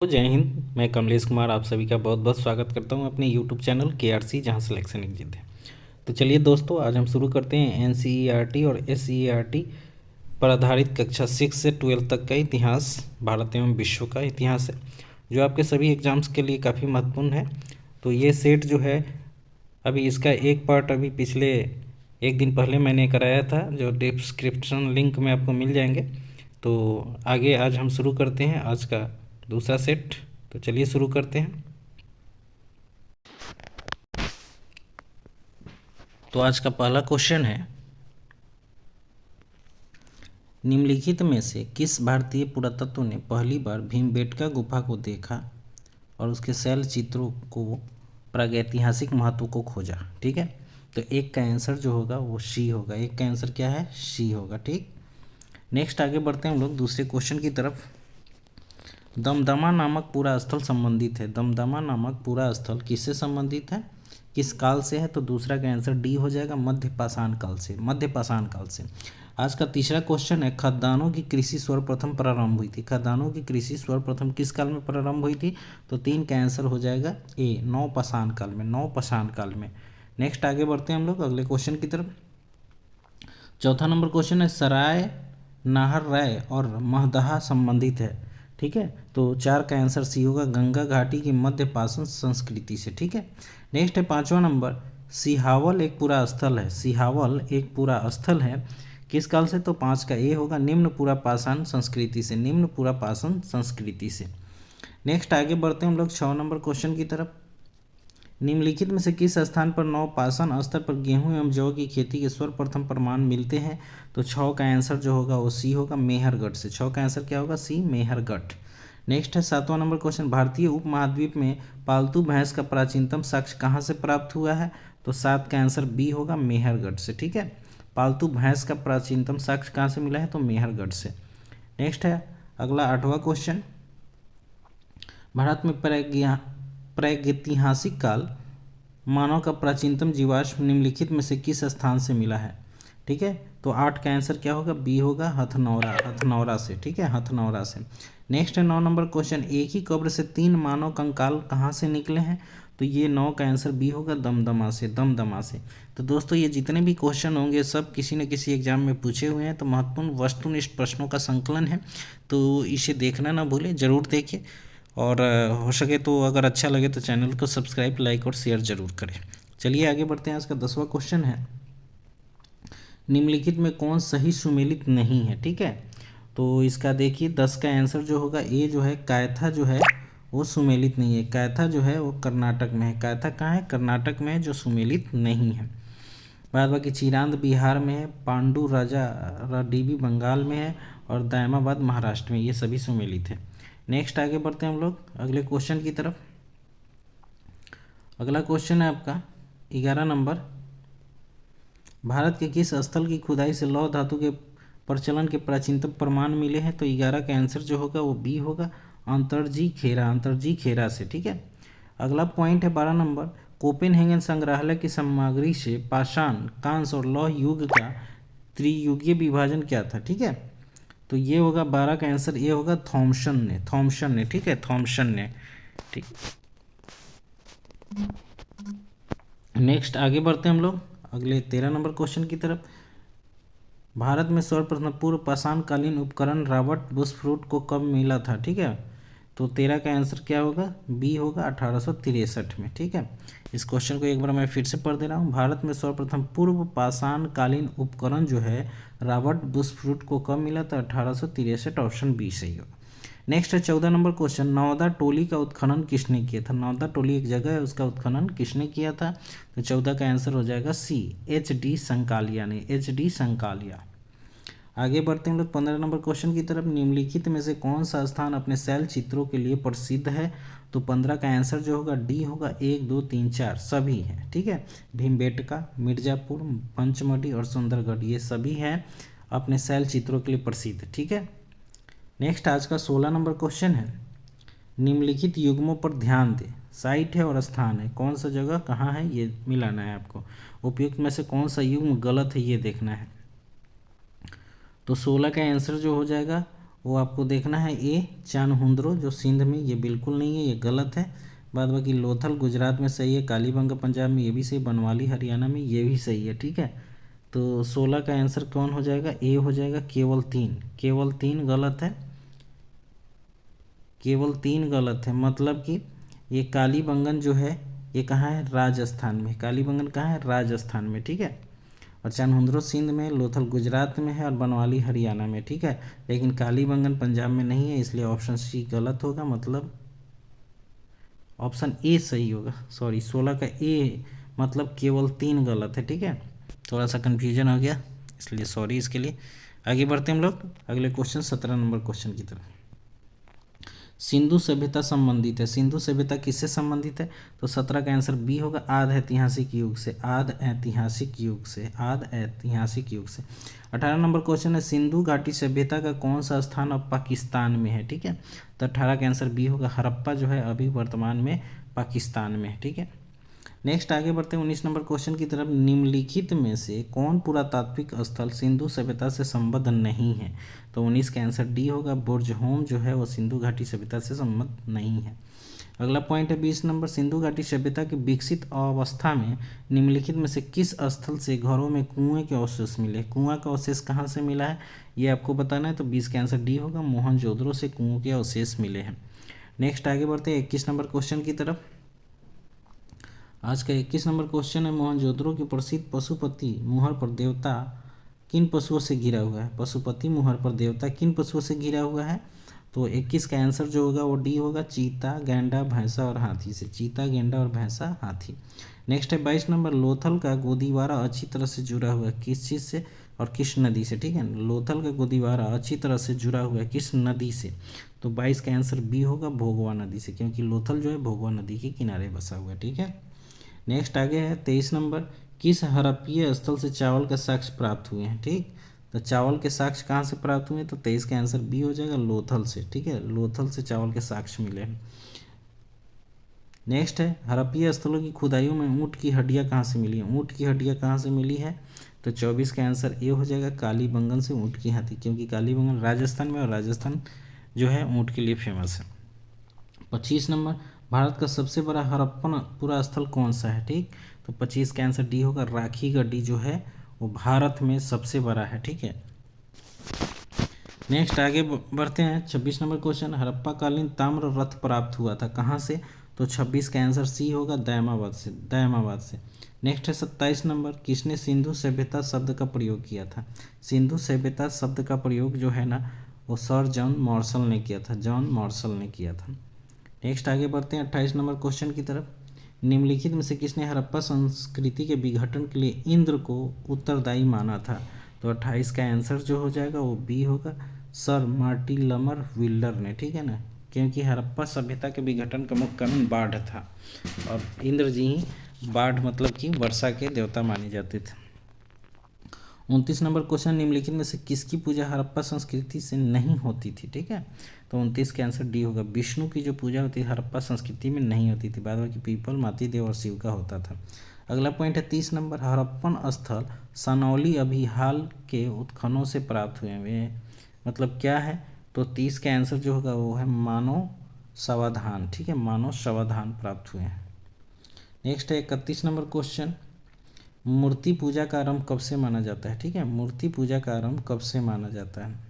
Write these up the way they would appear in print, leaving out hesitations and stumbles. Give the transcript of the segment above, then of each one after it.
जय हिंद। मैं कमलेश कुमार आप सभी का बहुत बहुत स्वागत करता हूं अपने यूट्यूब चैनल KRC, जहां सिलेक्शन एक जिद है। तो चलिए दोस्तों, आज हम शुरू करते हैं NCERT और SCERT पर आधारित कक्षा 6 से 12 तक का इतिहास, भारत एवं विश्व का इतिहास है, जो आपके सभी एग्जाम्स के लिए काफ़ी महत्वपूर्ण है। तो ये सेट जो है, अभी इसका एक पार्ट अभी पिछले एक दिन पहले मैंने कराया था, जो डिस्क्रिप्शन लिंक में आपको मिल जाएंगे। तो आगे आज हम शुरू करते हैं आज का दूसरा सेट। तो चलिए शुरू करते हैं। तो आज का पहला क्वेश्चन है, निम्नलिखित में से किस भारतीय पुरातत्व ने पहली बार भीमबेटका गुफा को देखा और उसके शैल चित्रों को प्रागैतिहासिक महत्व को खोजा। ठीक है, तो एक का आंसर जो होगा वो सी होगा। एक का आंसर क्या है? सी होगा। ठीक, नेक्स्ट आगे बढ़ते हैं हम लोग दूसरे क्वेश्चन की तरफ। दमदमा नामक पूरा स्थल संबंधित है। दमदमा नामक पूरा स्थल किससे संबंधित है, किस काल से है? तो दूसरा का आंसर डी हो जाएगा, मध्य पाषाण काल से। मध्य पाषाण काल से। आज का तीसरा क्वेश्चन है, खदानों की कृषि सर्वप्रथम प्रारंभ हुई थी। खदानों की कृषि सर्वप्रथम किस काल में प्रारंभ हुई थी? तो तीन का आंसर हो जाएगा ए, नवपाषाण काल में। नवपाषाण काल में। नेक्स्ट आगे बढ़ते हैं हम लोग अगले क्वेश्चन की तरफ। चौथा नंबर क्वेश्चन है, सराय नाहर राय और महदहा संबंधित है। ठीक है, तो चार का आंसर सी होगा, गंगा घाटी की मध्य पाषाण संस्कृति से। ठीक है, नेक्स्ट है पांचवा नंबर, सिहावल एक पूरा स्थल है। सिहावल एक पूरा स्थल है किस काल से? तो पाँच का ए होगा, निम्न पूरा पाषाण संस्कृति से। निम्न पूरा पाषाण संस्कृति से। नेक्स्ट आगे बढ़ते हैं हम लोग 6 नंबर क्वेश्चन की तरफ। निम्नलिखित में से किस स्थान पर नवपाषाण स्तर पर गेहूं एवं जौ की खेती के सर्वप्रथम प्रमाण मिलते हैं? तो 6 का आंसर जो होगा वो सी होगा, मेहरगढ़ से। 6 का आंसर क्या होगा? सी, मेहरगढ़। नेक्स्ट है 7वां नंबर क्वेश्चन, भारतीय उपमहाद्वीप में पालतू भैंस का प्राचीनतम साक्ष्य कहाँ से प्राप्त हुआ है? तो 7 का आंसर बी होगा, मेहरगढ़ से। ठीक है, पालतू भैंस का प्राचीनतम साक्ष्य कहाँ से मिला है? तो मेहरगढ़ से। नेक्स्ट है अगला 8वां क्वेश्चन, भारत में प्रागैतिहासिक काल मानव का प्राचीनतम जीवाश्म निम्नलिखित में से किस स्थान से मिला है? ठीक है, तो 8 का आंसर क्या होगा? बी होगा, हथनौरा। हथनौरा से। ठीक है, हथनौरा से। नेक्स्ट है 9 नंबर क्वेश्चन, एक ही कब्र से 3 मानव कंकाल कहाँ से निकले हैं? तो ये 9 का आंसर बी होगा, दमदमा से। दमदमा से। तो दोस्तों, ये जितने भी क्वेश्चन होंगे सब किसी न किसी एग्जाम में पूछे हुए हैं, तो महत्वपूर्ण वस्तुनिष्ठ प्रश्नों का संकलन है, तो इसे देखना ना भूलें, ज़रूर देखिए। और हो सके तो अगर अच्छा लगे तो चैनल को सब्सक्राइब, लाइक और शेयर ज़रूर करें। चलिए आगे बढ़ते हैं। आज का 10वां क्वेश्चन है, निम्नलिखित में कौन सही सुमेलित नहीं है? ठीक है, तो इसका देखिए 10 का आंसर जो होगा ए जो है, कायथा जो है वो सुमेलित नहीं है। कायथा जो है वो कर्नाटक में है। कायथा कहाँ है? कर्नाटक में है, जो सुमेलित नहीं है। बाद बाकी चिरांद बिहार में है, पांडु राजा डीबी बंगाल में है, और दायमाबाद महाराष्ट्र में। ये सभी सुमेलित है। नेक्स्ट आगे बढ़ते हैं हम लोग अगले क्वेश्चन की तरफ। अगला क्वेश्चन है आपका 11 नंबर, भारत के किस स्थल की खुदाई से लौह धातु के प्रचलन के प्राचीनतम प्रमाण मिले हैं? तो 11 का आंसर जो होगा वो बी होगा, अंतरजी खेरा। अंतरजी खेरा से। ठीक है, अगला पॉइंट है 12 नंबर, कोपेनहेगन संग्रहालय की सामग्री से पाषाण, कांस्य और लौह युग का त्रियुगीय विभाजन क्या था? ठीक है, तो ये होगा 12 का आंसर ये होगा, थॉमसन ने। थॉमसन ने। ठीक है, थॉमसन ने। ठीक, नेक्स्ट आगे बढ़ते हैं हम लोग अगले 13 नंबर क्वेश्चन की तरफ। भारत में सर्वप्रथम पूर्व पाषाणकालीन उपकरण रॉबर्ट बुशफूट को कब मिला था? ठीक है, तो 13 का आंसर क्या होगा? बी होगा, 1863 में। ठीक है, इस क्वेश्चन को एक बार मैं फिर से पढ़ दे रहा हूँ। भारत में सर्वप्रथम पूर्व पाषाणकालीन उपकरण जो है रॉबर्ट बुशफूट को कब मिला था? 1863। ऑप्शन बी सही होगा। नेक्स्ट है 14 नंबर क्वेश्चन, नौदा टोली का उत्खनन किसने किया था? नौदा टोली एक जगह है, उसका उत्खनन किसने किया था? तो 14 का आंसर हो जाएगा सी, HD संकालिया ने। HD संकालिया। आगे बढ़ते हैं लोग 15 नंबर क्वेश्चन की तरफ। निम्नलिखित में से कौन सा स्थान अपने शैल चित्रों के लिए प्रसिद्ध है? तो 15 का आंसर जो होगा डी होगा, 1, 2, 3, 4 सभी हैं। ठीक है, भीमबेटका, मिर्जापुर, पंचमढ़ी और सुंदरगढ़, ये सभी हैं अपने शैल चित्रों के लिए प्रसिद्ध। ठीक है, नेक्स्ट आज का 16 नंबर क्वेश्चन है, निम्नलिखित युग्मों पर ध्यान दें। साइट है और स्थान है, कौन सा जगह कहाँ है ये मिलाना है आपको। उपयुक्त में से कौन सा युग्म गलत है ये देखना है। तो 16 का आंसर जो हो जाएगा वो आपको देखना है। ए चानहुंद्रो जो सिंध में, ये बिल्कुल नहीं है, ये गलत है। बाद बाकी लोथल गुजरात में सही है, कालीबंगा पंजाब में, ये भी सही, बनवाली हरियाणा में, ये भी सही है। ठीक है, तो 16 का आंसर कौन हो जाएगा? ए हो जाएगा। केवल 3, केवल 3 गलत है, केवल 3 गलत है। मतलब कि ये कालीबंगन जो है ये कहाँ है? राजस्थान में। कालीबंगन कहाँ है? राजस्थान में। ठीक है, और चानहुंद्रो सिंध में, लोथल गुजरात में है और बनवाली हरियाणा में। ठीक है, लेकिन कालीबंगन पंजाब में नहीं है, इसलिए ऑप्शन सी गलत होगा। मतलब ऑप्शन ए सही होगा। सॉरी, 16 का ए, मतलब केवल 3 गलत है। ठीक है, थोड़ा सा कन्फ्यूजन हो गया, इसलिए सॉरी इसके लिए। आगे बढ़ते हैं हम लोग अगले क्वेश्चन, 17 नंबर क्वेश्चन की तरफ। सिंधु सभ्यता संबंधित है। सिंधु सभ्यता किससे संबंधित है? तो 17 का आंसर बी होगा, आद ऐतिहासिक युग से। आद ऐतिहासिक युग से, आद ऐतिहासिक युग से। 18 नंबर क्वेश्चन है, सिंधु घाटी सभ्यता का कौन सा स्थान अब पाकिस्तान में है? ठीक है, तो 18 का आंसर बी होगा, हड़प्पा जो है अभी वर्तमान में पाकिस्तान में है। ठीक है, नेक्स्ट आगे बढ़ते हैं 19 नंबर क्वेश्चन की तरफ। निम्नलिखित में से कौन पुरातात्विक स्थल सिंधु सभ्यता से संबद्ध नहीं है? तो 19 का आंसर डी होगा, बुर्ज होम जो है वो सिंधु घाटी सभ्यता से संबद्ध नहीं है। अगला पॉइंट है 20 नंबर, सिंधु घाटी सभ्यता की विकसित अवस्था में निम्नलिखित में से किस स्थल से घरों में कुएं के अवशेष मिले? कुआं का अवशेष कहाँ से मिला है ये आपको बताना है, तो 20 का आंसर डी होगा, मोहनजोदड़ो से कुओं के अवशेष मिले हैं। नेक्स्ट आगे बढ़ते हैं 21 नंबर क्वेश्चन की तरफ। आज का 21 नंबर क्वेश्चन है, मोहनजोदड़ो की प्रसिद्ध पशुपति मुहर पर देवता किन पशुओं से घिरा हुआ है? पशुपति मुहर पर देवता किन पशुओं से घिरा हुआ है? तो 21 का आंसर जो होगा वो डी होगा, चीता, गैंडा, भैंसा और हाथी से। चीता, गैंडा और भैंसा, हाथी। नेक्स्ट है 22 नंबर, लोथल का गोदीवारा अच्छी तरह से जुड़ा हुआ है किस चीज़ से और किस नदी से? ठीक है, लोथल का गोदीवारा अच्छी तरह से जुड़ा हुआ है किस नदी से? तो 22 का आंसर बी होगा, भोगवा नदी से, क्योंकि लोथल जो है भोगवा नदी के किनारे बसा हुआ है। ठीक है, नेक्स्ट आगे है 23 नंबर, किस हड़प्पीय स्थल से चावल के साक्ष्य प्राप्त हुए हैं? ठीक, तो चावल के साक्ष्य कहाँ से प्राप्त हुए? तो 23 का आंसर बी हो जाएगा, लोथल से। ठीक है, लोथल से चावल के साक्ष्य मिले हैं। नेक्स्ट है, हड़प्पीय स्थलों की खुदाइयों में ऊँट की हड्डियाँ कहाँ से मिली हैं? ऊँट की हड्डियाँ कहाँ से मिली है? तो 24 का आंसर ए हो जाएगा, कालीबंगन से ऊँट की हड्डी, क्योंकि कालीबंगन राजस्थान में और राजस्थान जो है ऊँट के लिए फेमस है। 25 नंबर, भारत का सबसे बड़ा हड़प्पन पुरा स्थल कौन सा है? ठीक, तो 25 का आंसर डी होगा, राखी गड्डी जो है वो भारत में सबसे बड़ा है। ठीक है, नेक्स्ट आगे बढ़ते हैं 26 नंबर क्वेश्चन, हड़प्पा कालीन ताम्र रथ प्राप्त हुआ था कहाँ से? तो 26 का आंसर सी होगा, दयामाबाद से। दयामाबाद से। नेक्स्ट है 27 नंबर, किसने सिंधु सभ्यता शब्द का प्रयोग किया था? सिंधु सभ्यता शब्द का प्रयोग जो है ना वो सर जॉन मार्शल ने किया था, जॉन मार्शल ने किया था। नेक्स्ट आगे बढ़ते हैं 28 नंबर क्वेश्चन की तरफ। निम्नलिखित में से किसने हड़प्पा संस्कृति के विघटन के लिए इंद्र को उत्तरदायी माना था? तो 28 का आंसर जो हो जाएगा वो बी होगा, सर मार्टिन लमर विल्डर ने। ठीक है ना, क्योंकि हड़प्पा सभ्यता के विघटन का मुख्य कारण बाढ़ था और इंद्र जी ही बाढ़ मतलब कि वर्षा के देवता माने जाते थे। 29 नंबर क्वेश्चन, निम्नलिखित में से किसकी पूजा हड़प्पा संस्कृति से नहीं होती थी? ठीक है, तो 29 का आंसर डी होगा, विष्णु की जो पूजा होती है हड़प्पा संस्कृति में नहीं होती थी, बाद बाकी पीपल, माती देव और शिव का होता था। अगला पॉइंट है 30 नंबर, हड़प्पन स्थल सनौली अभी हाल के उत्खननों से प्राप्त हुए हैं, मतलब क्या है? तो 30 का आंसर जो होगा वो है मानव समाधान। ठीक है, मानव समाधान प्राप्त हुए हैं। नेक्स्ट है 31 नंबर क्वेश्चन, मूर्ति पूजा का आरंभ कब से माना जाता है? ठीक है, मूर्ति पूजा का आरंभ कब से माना जाता है?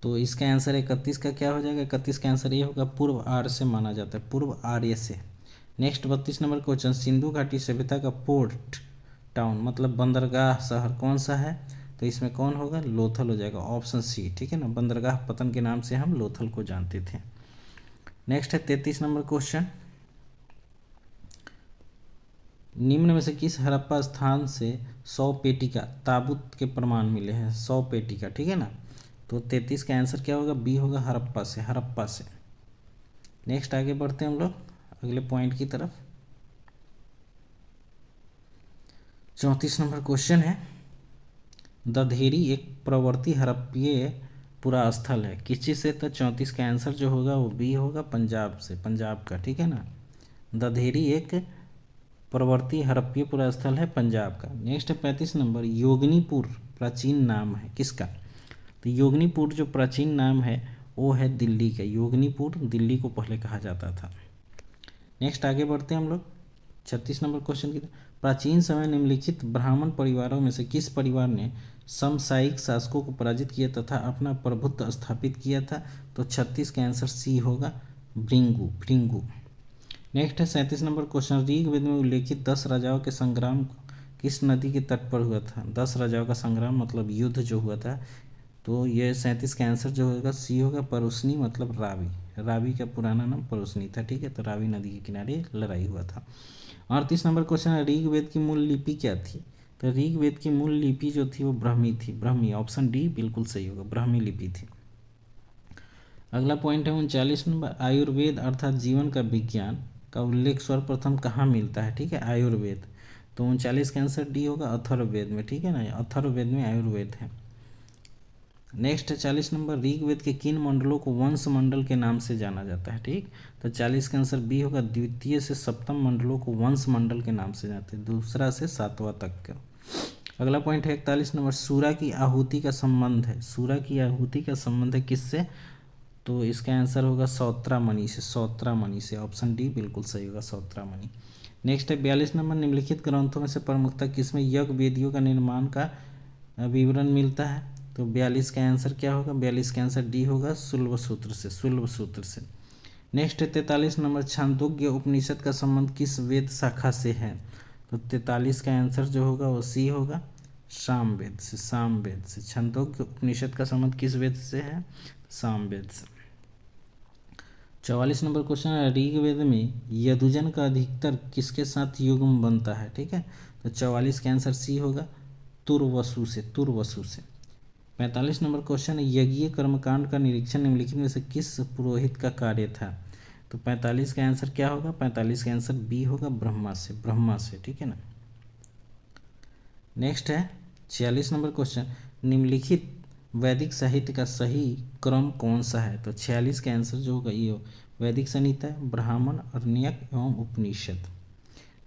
तो इसका आंसर 31 का क्या हो जाएगा? 31 का आंसर ये होगा, पूर्व आर्य से माना जाता है, पूर्व आर्य से। नेक्स्ट 32 नंबर क्वेश्चन, सिंधु घाटी सभ्यता का पोर्ट टाउन मतलब बंदरगाह शहर कौन सा है? तो इसमें कौन होगा? लोथल हो जाएगा, ऑप्शन सी। ठीक है ना, बंदरगाह पतन के नाम से हम लोथल को जानते थे। नेक्स्ट है 33 नंबर क्वेश्चन, निम्न में से किस हड़प्पा स्थान से 100 पेटी का ताबूत के प्रमाण मिले हैं? 100 पेटी का। ठीक है ना, तो 33 का आंसर क्या होगा? बी होगा, हड़प्पा से, हड़प्पा से। नेक्स्ट आगे बढ़ते हैं हम लोग अगले पॉइंट की तरफ। 34 नंबर क्वेश्चन है, दधेरी एक प्रवर्ती हड़प्पीय पुरा स्थल है किस चीज़ से? तो 34 का आंसर जो होगा वो बी होगा, पंजाब से, पंजाब का। ठीक है ना, दधेरी एक प्रवर्ती हड़प्पीय पुरा स्थल है पंजाब का। नेक्स्ट है 35 नंबर, योगिनीपुर प्राचीन नाम है किसका? तो तो योगनीपुर जो प्राचीन नाम है वो है दिल्ली का। योगनीपुर दिल्ली को पहले कहा जाता था। नेक्स्ट आगे बढ़ते हैं हम लोग 36 नंबर क्वेश्चन की। प्राचीन समय निम्नलिखित ब्राह्मण परिवारों में से किस परिवार ने समसामयिक शासकों को पराजित किया तथा अपना प्रभुत्व स्थापित किया था? तो 36 का आंसर सी होगा, भृंगु। भृंगु। नेक्स्ट है 37 नंबर क्वेश्चन। ऋग्वेद में उल्लेखित 10 राजाओं के संग्राम किस नदी के तट पर हुआ था? 10 राजाओं का संग्राम मतलब युद्ध जो हुआ था, तो ये 37 का आंसर जो होगा सी होगा, परुस्नी मतलब रावी। रावी का पुराना नाम परुस्नी था, ठीक है। तो रावी नदी के किनारे लड़ाई हुआ था। 38 नंबर क्वेश्चन है, ऋग्वेद की मूल लिपि क्या थी? तो ऋग्वेद की मूल लिपि जो थी वो ब्राह्मी थी। ब्राह्मी, ऑप्शन डी बिल्कुल सही होगा, ब्राह्मी लिपि थी। अगला पॉइंट है 39 नंबर। आयुर्वेद अर्थात जीवन का विज्ञान का उल्लेख सर्वप्रथम कहाँ मिलता है? ठीक है, आयुर्वेद। तो 39 का आंसर डी होगा, अथर्ववेद में, ठीक है ना। अथर्ववेद में आयुर्वेद है। Next 40 number. ऋग्वेद के किन मंडलों को वंश मंडल के नाम से जाना जाता है? ठीक, तो 40 का आंसर बी होगा, द्वितीय से सप्तम मंडलों को वंश मंडल के नाम से जाते हैं, दूसरा से सातवां तक का। अगला पॉइंट है 41 नंबर। सूरा की आहुति का संबंध है, सूरा की आहुति का संबंध है किससे? तो इसका आंसर होगा सौत्रामणि से। सौत्रामणि से, ऑप्शन डी बिल्कुल सही होगा, सौत्रामणि। नेक्स्ट है 42 नंबर। निम्नलिखित ग्रंथों में से प्रमुखता किसमें यज्ञ वेदियों का निर्माण का विवरण मिलता है? तो 42 का आंसर क्या होगा? 42 का आंसर डी होगा, शुल्ब सूत्र से। शुल्ब सूत्र से। नेक्स्ट है 43 नंबर। छांदोग्य उपनिषद का संबंध किस वेद शाखा से है? तो 43 का आंसर जो होगा वो सी होगा, सामवेद से। सामवेद से। छांदोग्य उपनिषद का संबंध किस वेद से है? सामवेद से। 44 नंबर क्वेश्चन है, ऋग्वेद में यजुजन का अधिकतर किसके साथ युग्म बनता है? ठीक है, तो 44 का आंसर सी होगा, तुर्वसु से। तुर्वसु से। 45 नंबर क्वेश्चन है, यज्ञीय कर्मकांड का निरीक्षण निम्नलिखित में से किस पुरोहित का कार्य था? तो 45 का आंसर क्या होगा? 45 का आंसर बी होगा, ब्रह्मा से। ब्रह्मा से, ठीक है ना। नेक्स्ट है 46 नंबर क्वेश्चन। निम्नलिखित वैदिक साहित्य का सही क्रम कौन सा है? तो 46 का आंसर जो होगा ये वैदिक संहिता, ब्राह्मण, आरण्यक एवं उपनिषद।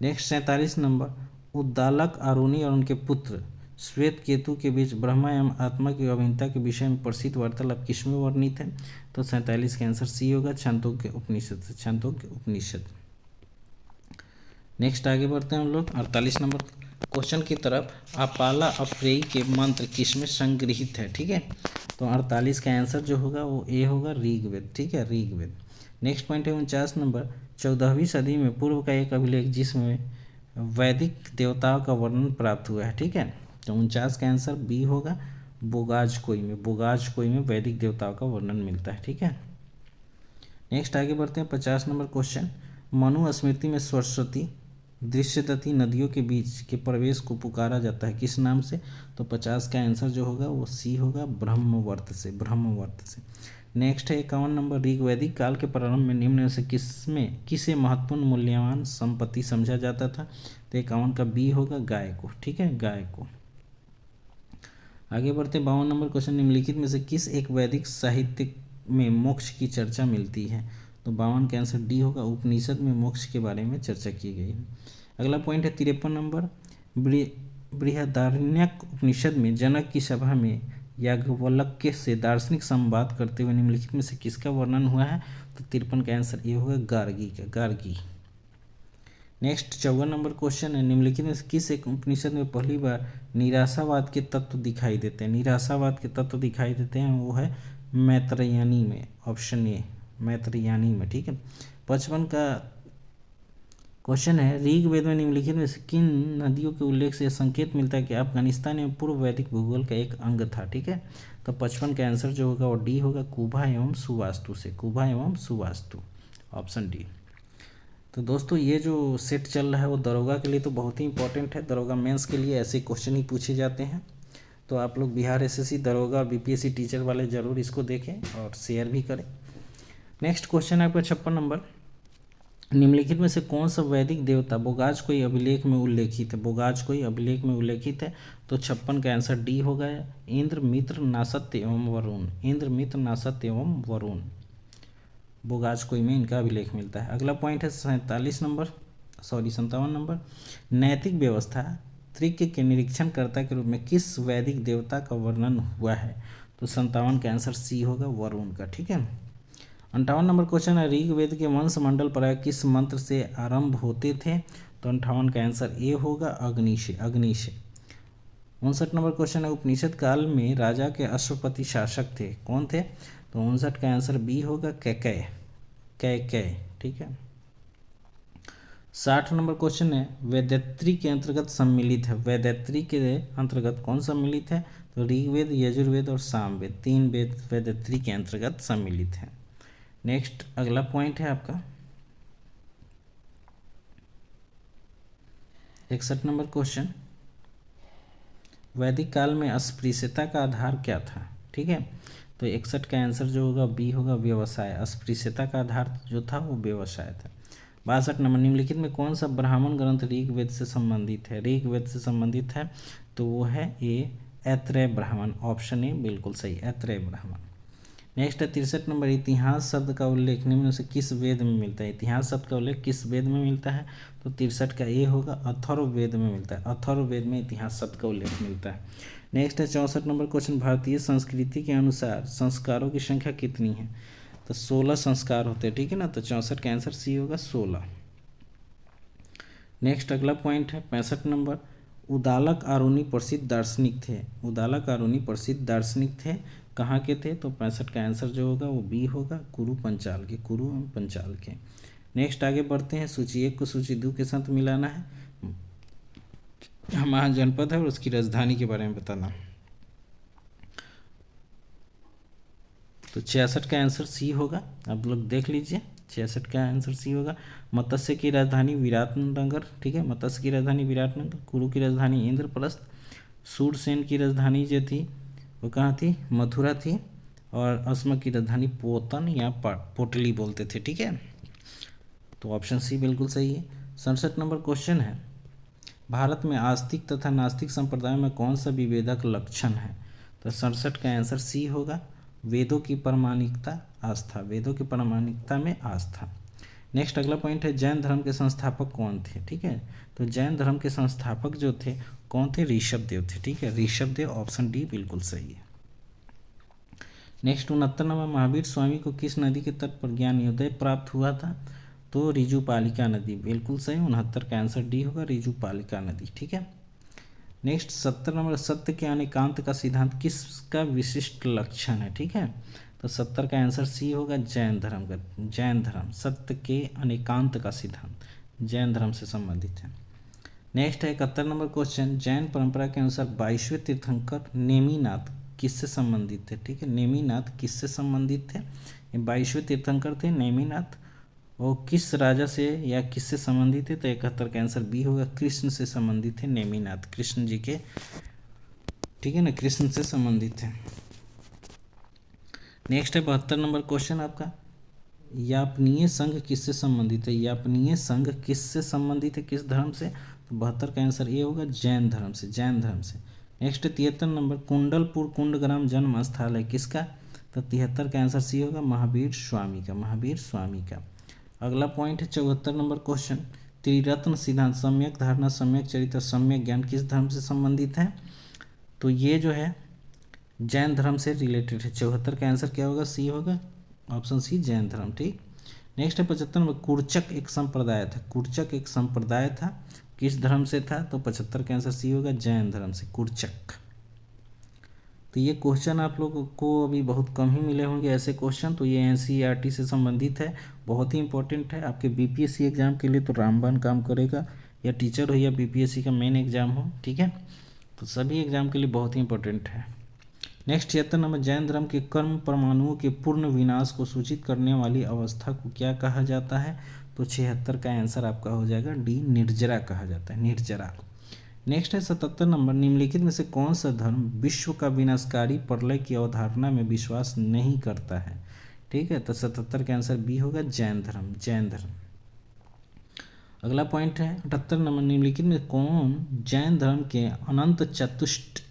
नेक्स्ट 47 नंबर। उद्दालक आरुणि और उनके पुत्र श्वेत केतु के बीच ब्रह्मा एवं आत्मा की अभिन्नता के विषय में प्रसिद्ध वार्तालाप किसमें वर्णित है? तो 47 का आंसर सी होगा, छांदोग्य उपनिषद से। छांदोग्य उपनिषद। नेक्स्ट आगे बढ़ते हैं हम लोग 48 नंबर क्वेश्चन की तरफ। अपाला अप्रेई के मंत्र किसमें संग्रहित है? ठीक है, तो 48 का आंसर जो होगा वो ए होगा, ऋग्वेद। ठीक है, ऋग्वेद। नेक्स्ट पॉइंट है 49 नंबर। 14वीं सदी में पूर्व का एक अभिलेख जिसमें वैदिक देवताओं का वर्णन प्राप्त हुआ है। ठीक है, तो 49 का आंसर बी होगा, बोगाजकोई में। बोगाजकोई में वैदिक देवताओं का वर्णन मिलता है। ठीक है, नेक्स्ट आगे बढ़ते हैं 50 नंबर क्वेश्चन। मनु स्मृति में सरस्वती दृश्यदती नदियों के बीच के प्रवेश को पुकारा जाता है किस नाम से? तो 50 का आंसर जो होगा वो सी होगा, ब्रह्मवर्त से। ब्रह्मवर्त से। नेक्स्ट है 51 नंबर। ऋग्वैदिक काल के प्रारंभ में निम्न में से किसे महत्वपूर्ण मूल्यवान संपत्ति समझा जाता था? तो 51 का बी होगा, गाय को। ठीक है, गाय को। आगे बढ़ते 52 नंबर क्वेश्चन। निम्नलिखित में से किस एक वैदिक साहित्य में मोक्ष की चर्चा मिलती है? तो 52 का आंसर डी होगा, उपनिषद में मोक्ष के बारे में चर्चा की गई है। अगला पॉइंट है 53 नंबर। बृहदारण्यक उपनिषद में जनक की सभा में याज्ञवल्क्य से दार्शनिक संवाद करते हुए निम्नलिखित में से किसका वर्णन हुआ है? तो 53 का आंसर ये होगा, गार्गी का। गार्गी। नेक्स्ट 54 नंबर क्वेश्चन है। निम्नलिखित में से किस एक उपनिषद में पहली बार निराशावाद के तत्व दिखाई देते हैं? निराशावाद के तत्व दिखाई देते हैं, वो है मैत्रेयनी में। ऑप्शन ए, मैत्रेयनी में। ठीक है, 55 का क्वेश्चन है। ऋग्वेद में निम्नलिखित में से किन नदियों के उल्लेख से संकेत मिलता है कि अफगानिस्तान में पूर्व वैदिक भूगोल का एक अंग था? ठीक है, तो 55 का आंसर जो होगा वो डी होगा, कुभा एवं सुवास्तु से। कुभा एवं सुवास्तु, ऑप्शन डी। तो दोस्तों ये जो सेट चल रहा है वो दरोगा के लिए तो बहुत ही इंपॉर्टेंट है। दरोगा मेंस के लिए ऐसे क्वेश्चन ही पूछे जाते हैं, तो आप लोग बिहार एसएससी, दरोगा, बीपीएससी टीचर वाले ज़रूर इसको देखें और शेयर भी करें। नेक्स्ट क्वेश्चन है आपका 56 नंबर। निम्नलिखित में से कौन सा वैदिक देवता बोगाजकोई अभिलेख में उल्लेखित है? बोगाजकोई अभिलेख में उल्लेखित है, तो 56 का आंसर डी होगा, इंद्र, मित्र, नासत्य एवं वरुण। इंद्र, मित्र, नासत्य एवं वरुण, बोगाजकोई में इनका अभिलेख मिलता है। अगला पॉइंट है 57 नंबर। नैतिक व्यवस्था त्रिक के निरीक्षणकर्ता के रूप में किस वैदिक देवता का वर्णन हुआ है? तो 57 का आंसर सी होगा, वरुण का। ठीक है। 58 नंबर क्वेश्चन है, ऋग्वेद के वंश मंडल प्राय किस मंत्र से आरंभ होते थे? तो 58 का आंसर ए होगा, अग्नि से, अग्नि से। 59 नंबर क्वेश्चन है, उपनिषद काल में राजा के अश्वपति शासक थे, कौन थे? तो 59 का आंसर बी होगा, कैकेय, कैकेय। ठीक है। 60 नंबर क्वेश्चन है, वेदत्री के अंतर्गत सम्मिलित है, वेदत्री के अंतर्गत कौन सम्मिलित है? तो ऋग्वेद, यजुर्वेद और सामवेद, 3 वेद वेदत्री के अंतर्गत सम्मिलित है। नेक्स्ट अगला पॉइंट है आपका 61 नंबर क्वेश्चन, वैदिक काल में अस्पृश्यता का आधार क्या था? ठीक है। तो 61 का आंसर जो होगा बी होगा, व्यवसाय। अस्पृश्यता का आधार जो था वो व्यवसाय था। 62 नंबर, निम्नलिखित में कौन सा ब्राह्मण ग्रंथ ऋग्वेद से संबंधित है? ऋग्वेद से संबंधित है तो वो है ए, ऐत्रेय ब्राह्मण। ऑप्शन ए बिल्कुल सही, ऐत्रेय ब्राह्मण। नेक्स्ट है 63 नंबर, इतिहास शब्द का उल्लेख निम्न से किस वेद में मिलता है? इतिहास शब्द का उल्लेख किस वेद में मिलता है? तो 63 का ए होगा, अथर्ववेद में मिलता है। अथर्ववेद में इतिहास शब्द का उल्लेख मिलता है। नेक्स्ट है 64 नंबर क्वेश्चन, भारतीय संस्कृति के अनुसार संस्कारों की संख्या कितनी है? तो 16 संस्कार होते हैं। ठीक है ना। तो 64 का आंसर सी होगा, 16। नेक्स्ट अगला पॉइंट है 65 नंबर, उदालक आरुणि प्रसिद्ध दार्शनिक थे। उदालक आरुणि प्रसिद्ध दार्शनिक थे, कहाँ के थे? तो 65 का आंसर जो होगा वो बी होगा, कुरु पंचाल के, कुरु एवं पंचाल के। नेक्स्ट आगे बढ़ते हैं, सूची 1 को सूची 2 के साथ मिलाना है। महाजनपद है और उसकी राजधानी के बारे में बताना। तो 66 का आंसर सी होगा, आप लोग देख लीजिए, 66 का आंसर सी होगा। मत्स्य की राजधानी विराटनगर। ठीक है। मत्स्य की राजधानी विराटनगर, कुरु की राजधानी इंद्रप्रस्थ, सूरसेन की राजधानी जो थी वो कहाँ थी? मथुरा थी। और अस्म की राजधानी पोतन या पोटली बोलते थे। ठीक है। तो ऑप्शन सी बिल्कुल सही है। 67 नंबर क्वेश्चन है, भारत में आस्तिक तथा नास्तिक संप्रदायों में कौन सा विभेदक लक्षण है? तो 67 का आंसर सी होगा, वेदों की प्रामाणिकता, आस्था। वेदों की प्रामाणिकता में आस्था। नेक्स्ट अगला पॉइंट है, जैन धर्म के संस्थापक कौन थे? ठीक है। तो जैन धर्म के संस्थापक जो थे कौन थे? ऋषभदेव थे। ठीक है। ऋषभदेव, ऑप्शन डी बिल्कुल सही है। नेक्स्ट 69 नंबर, महावीर स्वामी को किस नदी के तट पर ज्ञानोदय प्राप्त हुआ था? तो ऋजुपालिका नदी, बिल्कुल सही। 69 का आंसर डी होगा, ऋजुपालिका नदी। ठीक है। नेक्स्ट 70 नंबर, सत्य के अनेकांत का सिद्धांत किसका विशिष्ट लक्षण है? ठीक है। तो 70 का आंसर सी होगा, जैन धर्म का। जैन धर्म, सत्य के अनेकांत का सिद्धांत जैन धर्म से संबंधित है। नेक्स्ट है 71 नंबर क्वेश्चन, जैन परंपरा के अनुसार 22वें तीर्थंकर नेमिनाथ किससे संबंधित थे? ठीक है। नेमिनाथ किससे संबंधित थे? ये 22वें तीर्थंकर थे नेमिनाथ। वो किस राजा से या किससे संबंधित थे? तो 71 का आंसर बी होगा, कृष्ण से संबंधित थे नेमिनाथ, कृष्ण जी के। ठीक है ना, कृष्ण से संबंधित है। नेक्स्ट है 72 नंबर क्वेश्चन आपका, यापनीय संघ किससे संबंधित है? यापनीय संघ किससे संबंधित है, किस धर्म से? तो 72 का आंसर ये होगा, जैन धर्म से, जैन धर्म से। नेक्स्ट 73 नंबर, कुंडलपुर कुंडग्राम जन्म स्थल है किसका? तो 73 का आंसर सी होगा, महावीर स्वामी का, महावीर स्वामी का। अगला पॉइंट है 74 नंबर क्वेश्चन, त्रिरत्न सिद्धांत, सम्यक धारणा, सम्यक चरित्र, सम्यक ज्ञान किस धर्म से संबंधित है? तो ये जो है जैन धर्म से रिलेटेड है। 74 का आंसर क्या होगा? सी होगा, ऑप्शन सी, जैन धर्म। ठीक। नेक्स्ट है 75 में, कुर्चक एक संप्रदाय था। कुर्चक एक संप्रदाय था, किस धर्म से था? तो 75 का आंसर सी होगा, जैन धर्म से, कुर्चक। तो ये क्वेश्चन आप लोगों को अभी बहुत कम ही मिले होंगे ऐसे क्वेश्चन। तो ये एनसीईआरटी से संबंधित है, बहुत ही इंपॉर्टेंट है आपके बीपीएससी एग्जाम के लिए। तो रामबाण काम करेगा, या टीचर हो या बीपीएससी का मेन एग्जाम हो। ठीक है। तो सभी एग्जाम के लिए बहुत ही इंपॉर्टेंट है। नेक्स्ट 76 नंबर, जैन धर्म के कर्म परमाणुओं के पूर्ण विनाश को सूचित करने वाली अवस्था को क्या कहा जाता है? तो 76 का आंसर आपका हो जाएगा डी, निर्जरा कहा जाता है, निर्जरा। नेक्स्ट है 77 नंबर, निम्नलिखित में से कौन सा धर्म विश्व का विनाशकारी प्रलय की अवधारणा में विश्वास नहीं करता है? ठीक है। तो 77 का आंसर बी होगा, जैन धर्म, जैन धर्म। अगला पॉइंट है 78 नंबर, निम्नलिखित में कौन जैन धर्म के अनंत चतुष्ट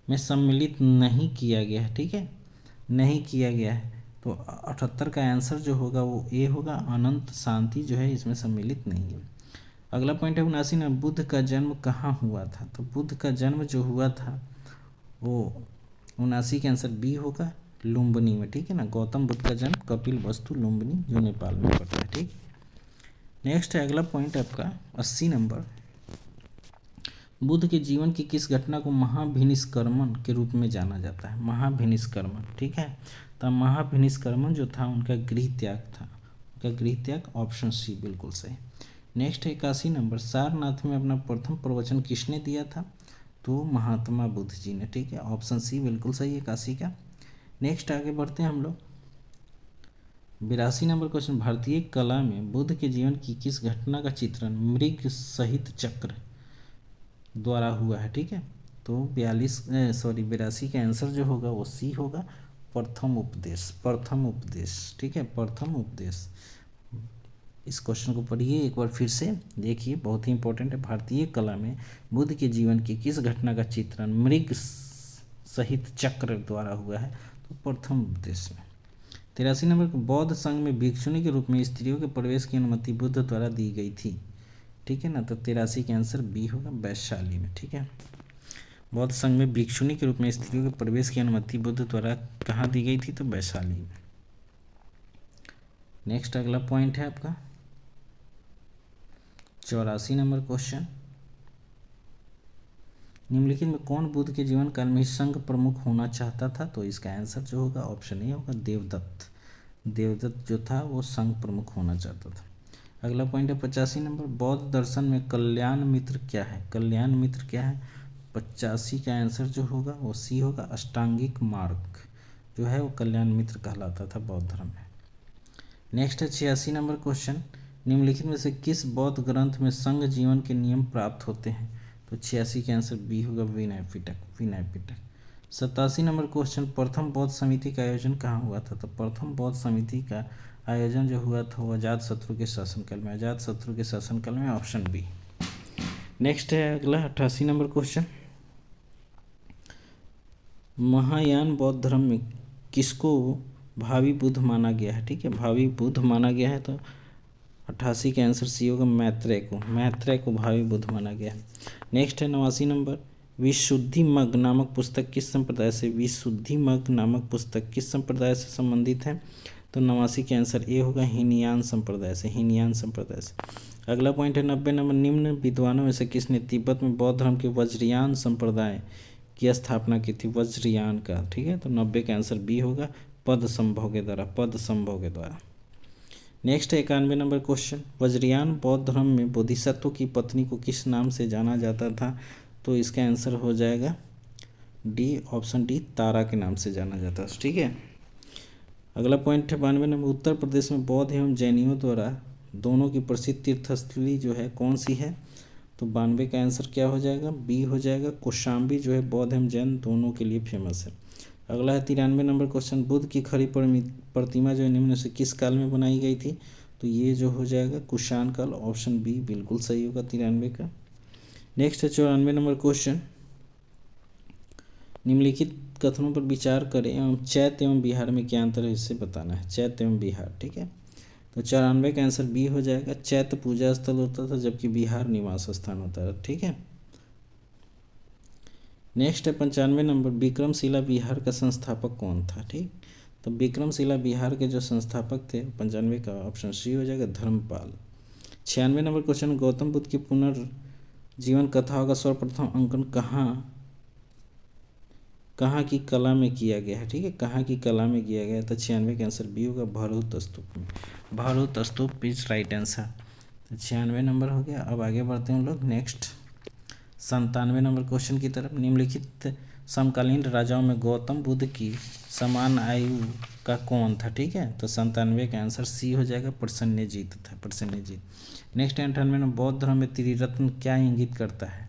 में सम्मिलित नहीं किया गया है? ठीक है, नहीं किया गया है। तो 78 का आंसर जो होगा वो ए होगा, अनंत शांति जो है इसमें सम्मिलित नहीं है। अगला पॉइंट है 79 में, बुद्ध का जन्म कहाँ हुआ था? तो बुद्ध का जन्म जो हुआ था वो 79 का आंसर बी होगा, लुम्बिनी में, ठीक है ना। गौतम बुद्ध का जन्म कपिल वस्तु लुम्बिनी जो नेपाल में पड़ता है, ठीक। नेक्स्ट है अगला पॉइंट आपका 80 नंबर, बुद्ध के जीवन की किस घटना को महाभिनिष्क्रमण के रूप में जाना जाता है? महाभिनिष्क्रमण, ठीक है। तो महाभिनिष्क्रमण जो था उनका गृह त्याग था, उनका गृह त्याग, ऑप्शन सी बिल्कुल सही। नेक्स्ट है 81 नंबर, सारनाथ में अपना प्रथम प्रवचन किसने दिया था? तो महात्मा बुद्ध जी ने, ठीक है, ऑप्शन सी बिल्कुल सही है 81 का। नेक्स्ट आगे बढ़ते हैं हम लोग 82 नंबर क्वेश्चन, भारतीय कला में बुद्ध के जीवन की किस घटना का चित्रण मृग सहित चक्र द्वारा हुआ है? ठीक है, तो 82 का आंसर जो होगा वो सी होगा, प्रथम उपदेश, प्रथम उपदेश, ठीक है, प्रथम उपदेश। इस क्वेश्चन को पढ़िए एक बार फिर से देखिए, बहुत ही इंपॉर्टेंट है। भारतीय कला में बुद्ध के जीवन की किस घटना का चित्रण मृग सहित चक्र द्वारा हुआ है? तो प्रथम उपदेश में। 83 नंबर, बौद्ध संघ में भिक्षुणी के रूप में स्त्रियों के प्रवेश की अनुमति बुद्ध द्वारा दी गई थी, ठीक है ना। तो 83 का आंसर बी होगा, वैशाली में, ठीक है। बौद्ध संघ में भिक्षुणी के रूप में स्त्रियों के प्रवेश की अनुमति बुद्ध द्वारा कहाँ दी गई थी? तो वैशाली में। नेक्स्ट अगला पॉइंट है आपका 84 नंबर क्वेश्चन, निम्नलिखित में कौन बुद्ध के जीवन काल में संघ प्रमुख होना चाहता था? तो इसका आंसर जो होगा ऑप्शन ए होगा, देवदत्त। देवदत्त जो था वो संघ प्रमुख होना चाहता था। अगला पॉइंट है 85 नंबर, बौद्ध दर्शन में कल्याण मित्र क्या है? कल्याण मित्र क्या है? 85 का आंसर जो होगा वो सी होगा, अष्टांगिक मार्ग जो है वो कल्याण मित्र कहलाता था बौद्ध धर्म में। नेक्स्ट है 86 नंबर क्वेश्चन, निम्नलिखित में से किस बौद्ध ग्रंथ में संघ जीवन के नियम प्राप्त होते हैं? तो 86 का आंसर बी होगा, विनय पिटक, विनय पिटक। 87 नंबर क्वेश्चन, प्रथम बौद्ध समिति का आयोजन कहाँ हुआ था? तो प्रथम बौद्ध समिति का आयोजन जो हुआ था वो अजात शत्रु के शासनकाल में, अजात शत्रु के शासनकाल में, ऑप्शन बी। नेक्स्ट है अगला 88 नंबर क्वेश्चन, महायान बौद्ध धर्म में किसको भावी बुद्ध माना गया है? ठीक है, भावी बुद्ध माना गया है, तो 88 का आंसर सी होगा, मैत्रेय को, मैत्रेय को भावी बुद्ध माना गया है। नेक्स्ट है 89 नंबर, विशुद्धिमग्ग नामक पुस्तक किस संप्रदाय से, विशुद्धिमग्ग नामक पुस्तक किस संप्रदाय से संबंधित है? तो 89 के आंसर ए होगा, हीनयान संप्रदाय से, हीनयान संप्रदाय से। अगला पॉइंट है 90 नंबर, निम्न विद्वानों में से किसने तिब्बत में बौद्ध धर्म के वज्रयान संप्रदाय की स्थापना की थी? वज्रयान का, ठीक है, तो 90 का आंसर बी होगा, पद संभव के द्वारा, पद संभव के द्वारा। नेक्स्ट है 91 नंबर क्वेश्चन, वज्रयान बौद्ध धर्म में बोधिसत्व की पत्नी को किस नाम से जाना जाता था? तो इसका आंसर हो जाएगा डी, ऑप्शन डी, तारा के नाम से जाना जाता है, ठीक है। अगला पॉइंट है 92 नंबर, उत्तर प्रदेश में बौद्ध एवं जैनियों द्वारा दोनों की प्रसिद्ध तीर्थस्थली जो है कौन सी है? तो 92 का आंसर क्या हो जाएगा? बी हो जाएगा, कौशाम्बी जो है बौद्ध एवं जैन दोनों के लिए फेमस है। अगला है 93 नंबर क्वेश्चन, बुद्ध की खड़ी प्रतिमा जो है निम्न से किस काल में बनाई गई थी? तो ये जो हो जाएगा कुषाण काल, ऑप्शन बी बिल्कुल सही होगा 93 का। नेक्स्ट है 94 नंबर क्वेश्चन, निम्नलिखित कथनों पर विचार करें एवं चैत्य एवं बिहार में क्या अंतर है इसे बताना है, चैत्य एवं बिहार, ठीक है। तो 94 का आंसर बी हो जाएगा, चैत्य पूजा स्थल होता था जबकि बिहार निवास स्थान होता है, ठीक है। नेक्स्ट है 95 नंबर, विक्रमशिला बिहार का संस्थापक कौन था? ठीक, तो विक्रमशिला बिहार के जो संस्थापक थे 95 का ऑप्शन सी हो जाएगा, धर्मपाल। 96 नंबर क्वेश्चन, गौतम बुद्ध की पुनर्जीवन कथाओं का सर्वप्रथम अंकन कहाँ की कला में किया गया है? ठीक है, कहाँ की कला में किया गया है? तो 96 का आंसर बी होगा, भरहुत स्तूप में, भरहुत स्तूप इज राइट आंसर। तो 96 नंबर हो गया। अब आगे बढ़ते हैं हम लोग नेक्स्ट 97 नंबर क्वेश्चन की तरफ, निम्नलिखित समकालीन राजाओं में गौतम बुद्ध की समान आयु का कौन था? ठीक है, तो 97 का आंसर सी हो जाएगा, प्रसन्नजीत था, प्रसन्नजीत। नेक्स्ट 98 में, बौद्ध धर्म में त्रिरत्न क्या इंगित करता है?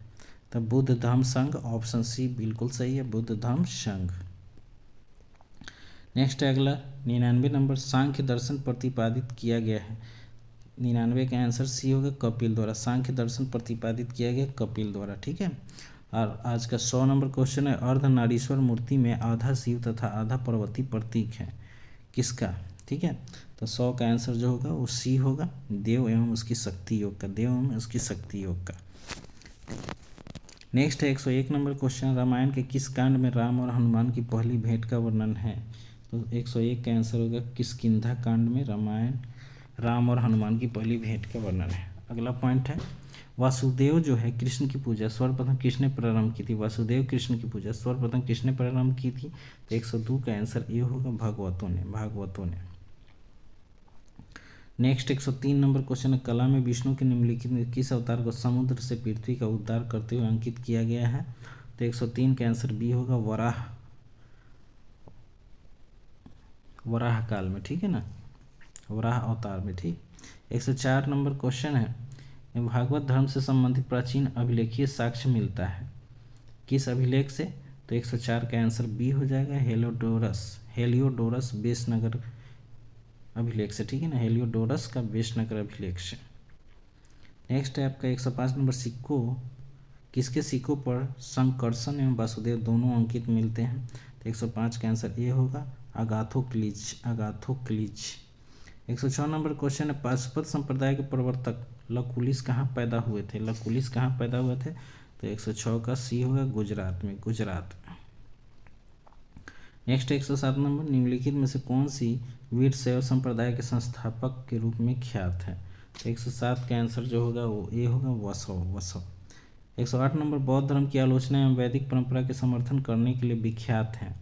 तो बुद्ध धम्म संघ, ऑप्शन सी बिल्कुल सही है, बुद्ध धम्म संघ। नेक्स्ट है अगला 99 नंबर, सांख्य दर्शन प्रतिपादित किया गया है। 99 का आंसर सी होगा, कपिल द्वारा, सांख्य दर्शन प्रतिपादित किया गया कपिल द्वारा, ठीक है। और आज का 100 नंबर क्वेश्चन है, अर्धनारीश्वर मूर्ति में आधा शिव तथा आधा पार्वती प्रतीक है, किसका? ठीक है, तो 100 का आंसर जो होगा वो सी होगा, देव एवं उसकी शक्ति योग का, देव एवं उसकी शक्ति योग का। नेक्स्ट है 101 नंबर क्वेश्चन, रामायण के किस कांड में राम और हनुमान की पहली भेंट का वर्णन है? तो 101 का आंसर होगा किष्किंधा कांड में रामायण राम और हनुमान की पहली भेंट का वर्णन है। अगला पॉइंट है, वासुदेव जो है कृष्ण की पूजा सर्वप्रथम किसने प्रारंभ की थी? वासुदेव कृष्ण की पूजा सर्वप्रथम किसने प्रारंभ की थी? तो 102 का आंसर ये होगा भागवतों ने। नेक्स्ट 103 नंबर क्वेश्चन है, कला में विष्णु के निम्नलिखित में किस अवतार को समुद्र से पृथ्वी का उद्धार करते हुए अंकित किया गया है? तो 103 का आंसर बी होगा वराह काल में, ठीक है ना, वराह अवतार में, ठीक। 104 नंबर क्वेश्चन है, भागवत धर्म से संबंधित प्राचीन अभिलेखीय साक्ष्य मिलता है किस अभिलेख से? तो 104 का आंसर बी हो जाएगा हेलियोडोरस बेसनगर अभिलेख से, ठीक है ना, हेलियोडोरस का बेसनगर अभिलेख से। नेक्स्ट है आपका 105 नंबर, किसके सिक्कों पर संकर्षण एवं वासुदेव दोनों अंकित मिलते हैं? तो 105 का आंसर ये होगा अगाथोक्लिज। 106 नंबर क्वेश्चन है, पाशुपत संप्रदाय के प्रवर्तक लकुलिस कहाँ पैदा हुए थे? तो 106 का सी होगा गुजरात। नेक्स्ट 107 नंबर, निम्नलिखित में से कौन सी वीरशैव संप्रदाय के संस्थापक के रूप में ख्यात है? तो 107 का आंसर जो होगा वो ये होगा वसव। 108 नंबर, बौद्ध धर्म की आलोचना एवं वैदिक परंपरा के समर्थन करने के लिए विख्यात है।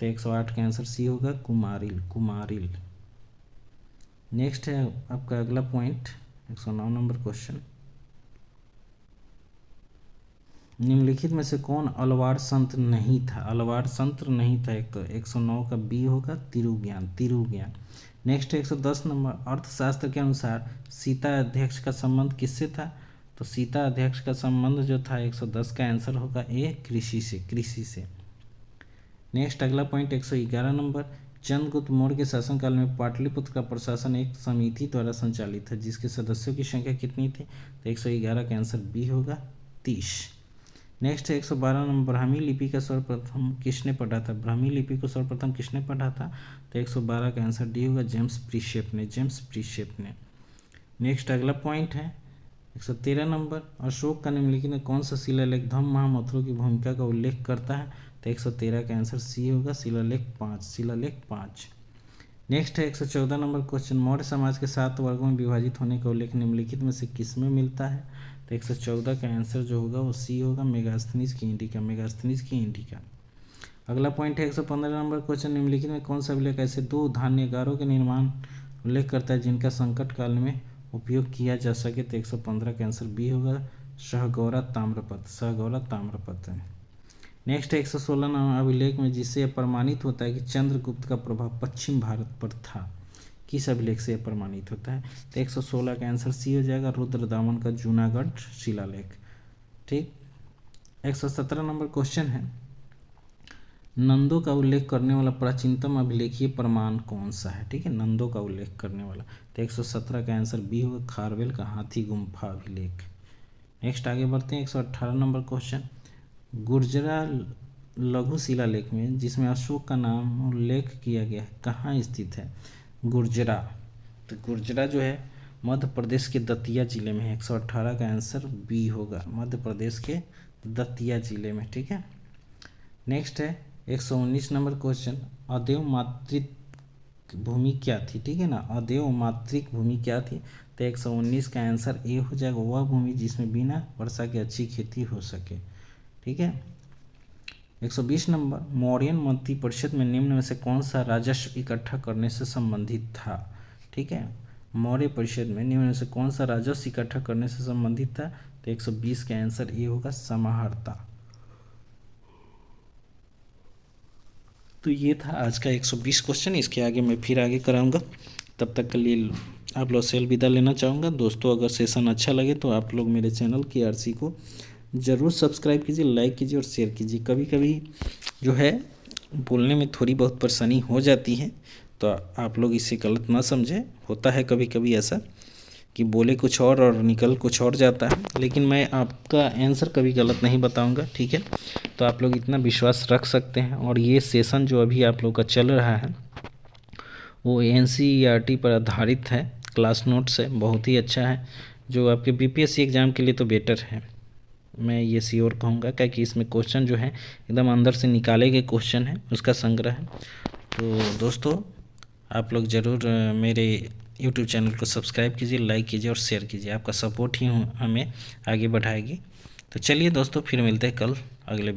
तो 108 का आंसर सी होगा कुमारिल। नेक्स्ट है आपका अगला पॉइंट 109 नंबर क्वेश्चन, निम्नलिखित में से कौन अलवार संत नहीं था? एक तो 109 का बी होगा तिरुज्ञान। नेक्स्ट 110 नंबर, अर्थशास्त्र के अनुसार सीता अध्यक्ष का संबंध किससे था? तो सीता अध्यक्ष का संबंध जो था 110 का आंसर होगा ए कृषि से। नेक्स्ट अगला पॉइंट 111 नंबर, चंद्रगुप्त मौर्य के शासनकाल में पाटलिपुत्र का प्रशासन एक समिति द्वारा संचालित है जिसके सदस्यों की संख्या कितनी थी? तो 111 का आंसर बी होगा 30। नेक्स्ट है 112 नंबर, ब्राह्मी लिपि को सर्वप्रथम किसने पढ़ा था? तो 112 का आंसर डी होगा जेम्स प्रीशेप ने। नेक्स्ट अगला पॉइंट है 113 नंबर, अशोक का निम्नलिखित में कौन सा शिलालेख धम्म महामंत्रों की भूमिका का उल्लेख करता है? तो 113 का आंसर सी होगा शिलालेख 5। नेक्स्ट है 114 नंबर क्वेश्चन, मौर्य समाज के 7 वर्गों में विभाजित होने का उल्लेख निम्नलिखित में से किसमें मिलता है? तो 114 का आंसर जो होगा वो सी होगा मेगास्थनीज की इंडिका। अगला पॉइंट है 115 नंबर क्वेश्चन, निम्नलिखित में कौन सा अभिलेख ऐसे 2 धान्यागारों के निर्माण उल्लेख करता है जिनका संकट काल में उपयोग किया जा सके? तो 115 का आंसर बी होगा सहगौरा ताम्रपत्र। नेक्स्ट 116 नंबर, अभिलेख में जिससे यह प्रमाणित होता है कि चंद्रगुप्त का प्रभाव पश्चिम भारत पर था, किस अभिलेख से यह प्रमाणित होता है? तो 116 का आंसर सी हो जाएगा रुद्रदामन का जूनागढ़ शिलालेख, ठीक। 117 नंबर क्वेश्चन है, नंदों का उल्लेख करने वाला प्राचीनतम अभिलेखीय प्रमाण कौन सा है? ठीक है, नंदों का उल्लेख करने वाला। तो 117 का आंसर बी होगा खारवेल का हाथी गुम्फा अभिलेख। नेक्स्ट आगे बढ़ते हैं 118 नंबर क्वेश्चन, गुर्जरा लघु शिलालेख में जिसमें अशोक का नाम उल्लेख किया गया है कहाँ स्थित है? गुर्जरा, तो गुर्जरा जो है मध्य प्रदेश के दतिया जिले में है। 118 का आंसर बी होगा मध्य प्रदेश के दतिया जिले में, ठीक है। नेक्स्ट है 119 नंबर क्वेश्चन, अदेव मातृक भूमि क्या थी? ठीक है ना, अदेव मातृक भूमि क्या थी? तो 119 का आंसर ए हो जाएगा वह भूमि जिसमें बिना वर्षा की अच्छी खेती हो सके, ठीक है। 120 नंबर, मौर्यन मंत्री परिषद में निम्न में से कौन सा राजस्व इकट्ठा करने से संबंधित था? ठीक है, मौर्य परिषद में निम्न में से कौन सा राजस्व इकट्ठा करने से संबंधित था? तो 120 का आंसर ये होगा समाहर्ता। तो ये था आज का 120 क्वेश्चन, इसके आगे मैं फिर आगे कराऊंगा। तब तक के लिए आप लोग से अलविदा लेना चाहूँगा। दोस्तों अगर सेशन अच्छा लगे तो आप लोग मेरे चैनल KRC को ज़रूर सब्सक्राइब कीजिए, लाइक कीजिए और शेयर कीजिए। कभी कभी जो है बोलने में थोड़ी बहुत परेशानी हो जाती है, तो आप लोग इसे गलत ना समझें। होता है कभी कभी ऐसा कि बोले कुछ और निकल कुछ और जाता है, लेकिन मैं आपका आंसर कभी गलत नहीं बताऊंगा, ठीक है। तो आप लोग इतना विश्वास रख सकते हैं। और ये सेशन जो अभी आप लोग का चल रहा है वो NCERT पर आधारित है, क्लास नोट्स है, बहुत ही अच्छा है, जो आपके BPSC एग्ज़ाम के लिए तो बेटर है। मैं ये श्योर कहूँगा, क्योंकि इसमें क्वेश्चन जो है एकदम अंदर से निकाले गए क्वेश्चन है, उसका संग्रह है। तो दोस्तों आप लोग ज़रूर मेरे यूट्यूब चैनल को सब्सक्राइब कीजिए, लाइक कीजिए और शेयर कीजिए। आपका सपोर्ट ही हमें आगे बढ़ाएगी। तो चलिए दोस्तों, फिर मिलते हैं कल अगले